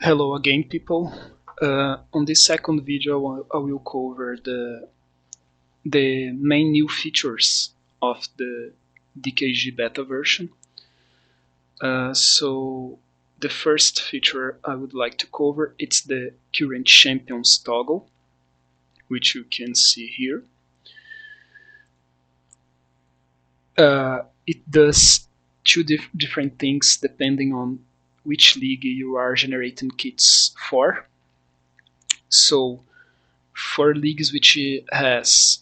Hello again, people. On this second video, I will cover the main new features of the DKG beta version. So the first feature I would like to cover is the current champions toggle, which you can see here. It does two different things depending on which league you are generating kits for. So for leagues which has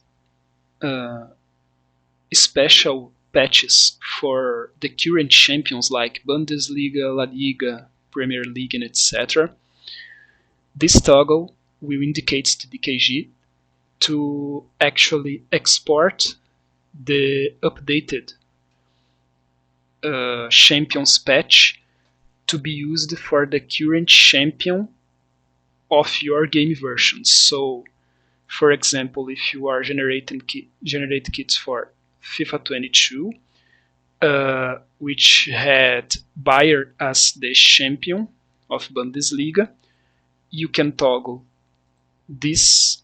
special patches for the current champions like Bundesliga, La Liga, Premier League, and etc., this toggle will indicate to DKG to actually export the updated champions patch to be used for the current champion of your game version. So, for example, if you are generating kits for FIFA 22, which had Bayer as the champion of Bundesliga, you can toggle this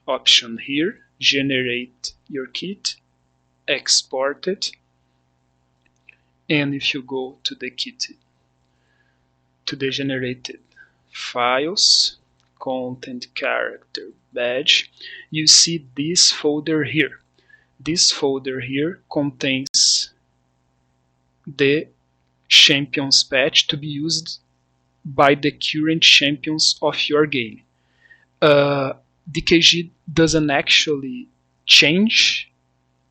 option here, generate your kit, export it, and if you go to the kit, to the generated files, content, character, badge, you see this folder here. This folder here contains the champions patch to be used by the current champions of your game. DKG doesn't actually change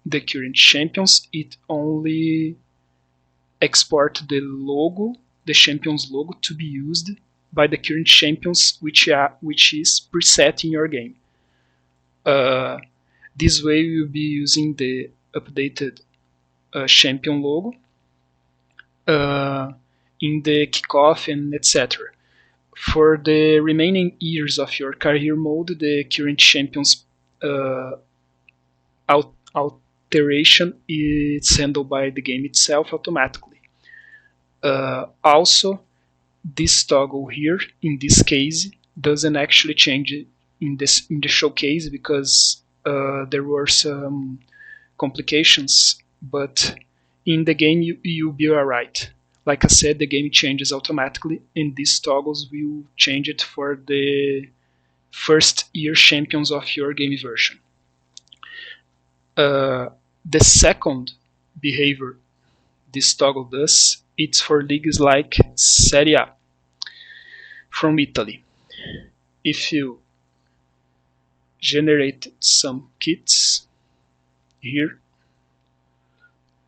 the current champions, it only exports the logo, the champions logo, to be used by the current champions which is preset in your game. This way we will be using the updated champion logo in the kickoff and etc. For the remaining years of your career mode, the current champions alteration is handled by the game itself automatically. Also, this toggle here, in this case, doesn't actually change it in the showcase because there were some complications, but in the game you'll be alright. Like I said, the game changes automatically, and these toggles will change it for the first year champions of your game version. The second behavior this toggle does, it's for leagues like Serie A from Italy. If you generate some kits here,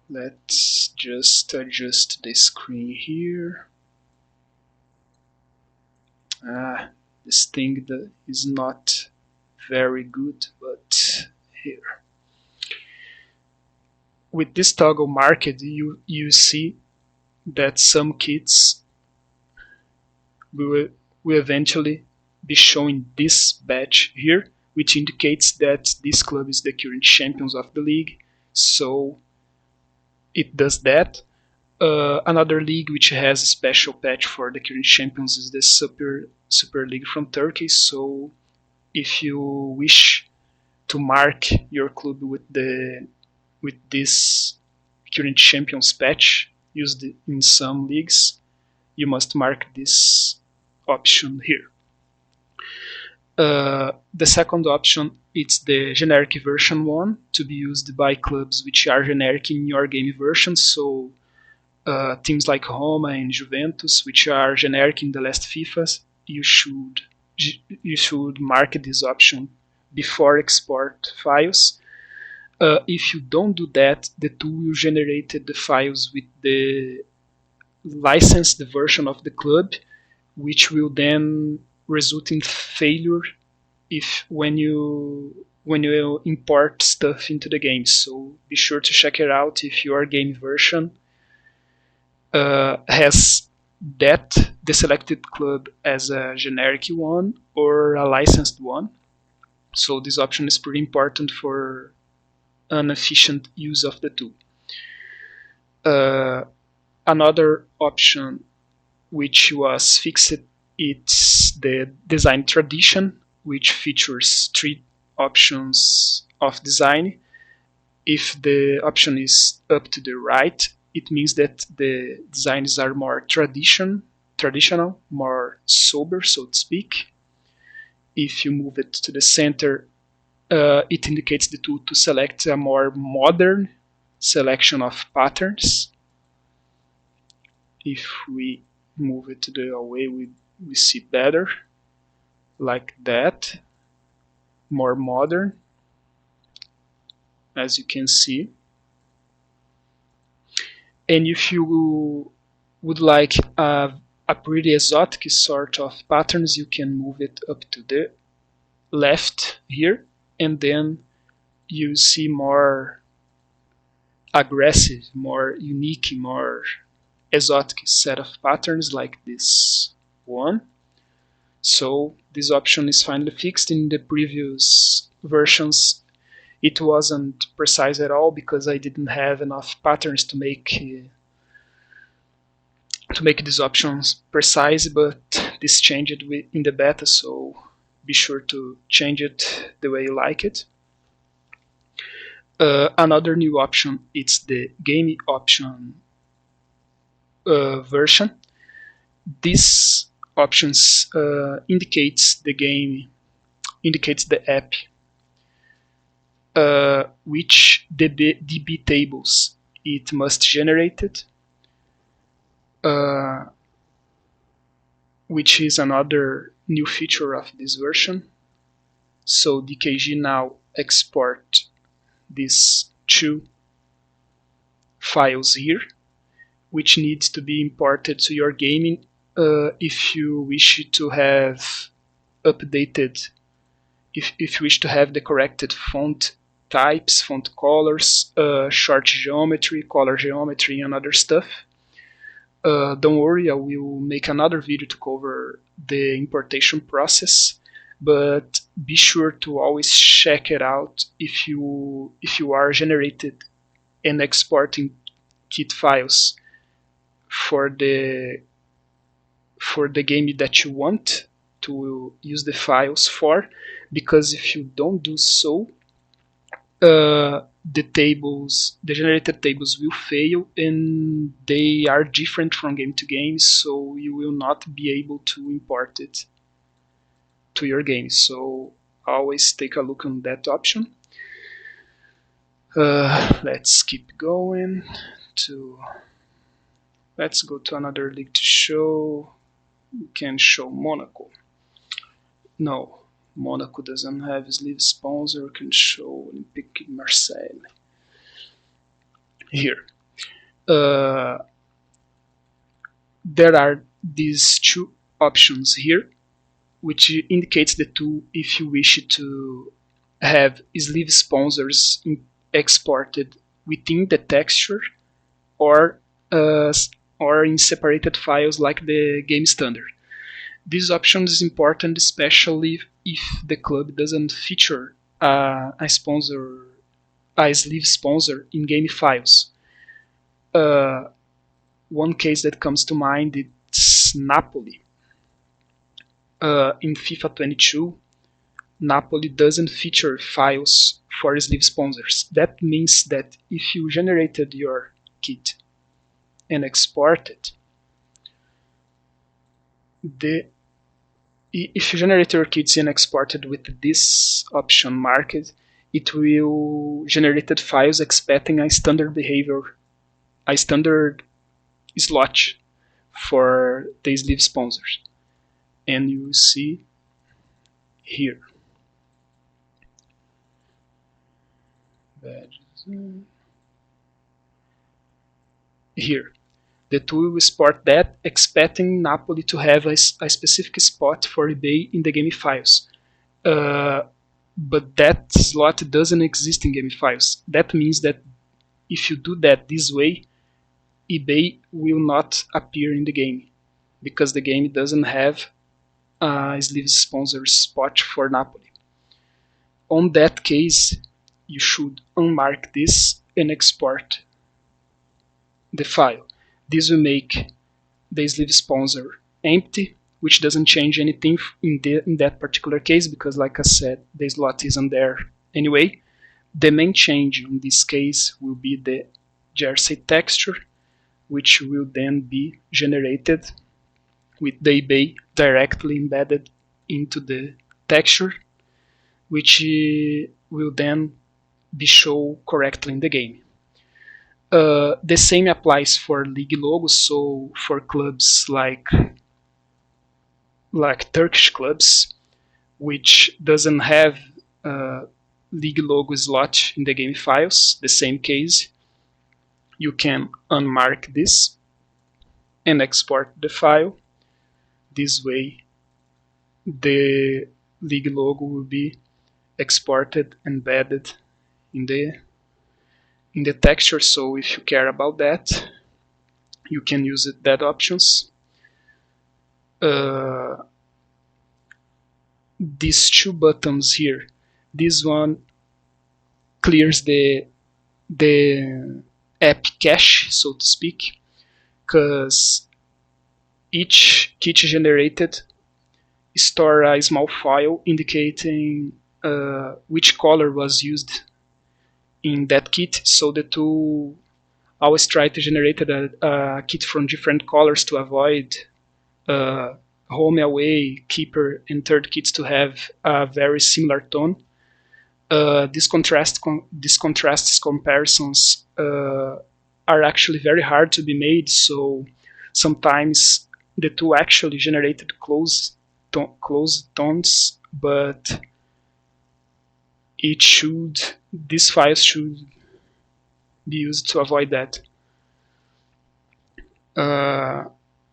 let's just adjust the screen here. This thing that is not very good, but here. With this toggle marked, you see that some kits will eventually be showing this badge here, which indicates that this club is the current champions of the league. So it does that. Another league which has a special patch for the current champions is the Super League from Turkey. So if you wish to mark your club with this current champions patch used in some leagues, you must mark this option here. The second option is the generic version one, to be used by clubs which are generic in your game version. So teams like Roma and Juventus, which are generic in the last FIFAs, you should mark this option before export files. If you don't do that, the tool will generate the files with the licensed version of the club, which will then result in failure when you import stuff into the game. So be sure to check it out if your game version has the selected club as a generic one or a licensed one. So this option is pretty important for an efficient use of the tool. Another option which was fixed, it's the design tradition, which features 3 options of design. If the option is up to the right, it means that the designs are more traditional, more sober, so to speak. If you move it to the center, it indicates the tool to select a more modern selection of patterns. If we move it to the away, we see better, like that, more modern, as you can see. And if you would like a pretty exotic sort of patterns, you can move it up to the left here, and then you see more aggressive, more unique, more exotic set of patterns like this one. So this option is finally fixed. In the previous versions, it wasn't precise at all because I didn't have enough patterns to make these options precise, but this changed in the beta, so be sure to change it the way you like it. Another new option is the game option version. This options indicates the app, which DB tables it must generate it, which is another new feature of this version. So DKG now export these 2 files here, which needs to be imported to your game if you wish to have updated, if you wish to have the corrected font types, font colors, short geometry, color geometry, and other stuff. Don't worry, I will make another video to cover the importation process, but be sure to always check it out if you are generated and exporting kit files for the game that you want to use the files for, because if you don't do so, the generated tables will fail, and they are different from game to game, so you will not be able to import it to your game. So always take a look on that option. Let's keep going let's go to another league to show. We can show Monaco. No, Monaco doesn't have sleeve sponsor. We can show Olympique Marseille. Here. There are these 2 options here, which indicates the tool if you wish to have sleeve sponsors exported within the texture or in separated files like the game standard. This option is important, especially if the club doesn't feature a sleeve sponsor in game files. One case that comes to mind is Napoli. In FIFA 22, Napoli doesn't feature files for sleeve sponsors. That means that if you generated your kit and exported, if you generate your kits and exported with this option marked, it will generate files expecting a standard behavior, a standard slot for the sleeve sponsors. And you will see here. Here. The tool will export that, expecting Napoli to have a specific spot for eBay in the game files. But that slot doesn't exist in game files. That means that if you do that this way, eBay will not appear in the game, because the game doesn't have a sleeve sponsor spot for Napoli. On that case, you should unmark this and export the file. This will make the sleeve sponsor empty, which doesn't change anything in that particular case, because like I said, the slot isn't there anyway. The main change in this case will be the jersey texture, which will then be generated with the eBay directly embedded into the texture, which will then be shown correctly in the game. The same applies for league logos, so for clubs like Turkish clubs, which doesn't have league logo slot in the game files, the same case, you can unmark this and export the file. This way, the league logo will be exported, embedded in the texture. So if you care about that, you can use that options. These two buttons here, this one clears the app cache, so to speak, because each kit generated store a small file indicating which color was used in that kit. So the tool always try to generate a kit from different colors to avoid home, away, keeper, and third kits to have a very similar tone. These contrast comparisons are actually very hard to be made, so sometimes the tool actually generated close tones, but these files should be used to avoid that.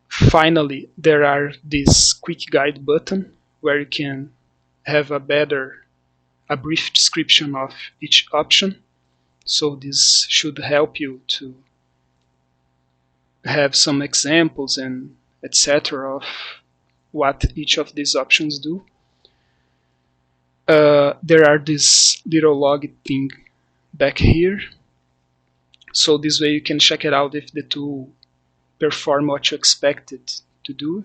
Finally, there are this quick guide button where you can have a brief description of each option. So this should help you to have some examples and etc. of what each of these options do. There are this little log thing back here. So this way you can check it out if the tool perform what you expect it to do.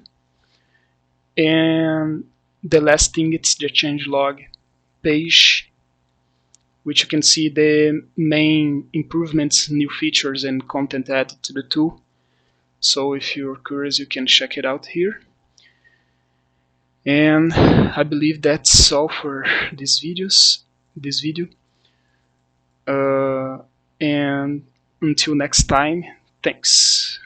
And the last thing, it's the changelog page, which you can see the main improvements, new features, and content added to the tool. So if you're curious, you can check it out here. And I believe that's all for this video. And until next time, thanks.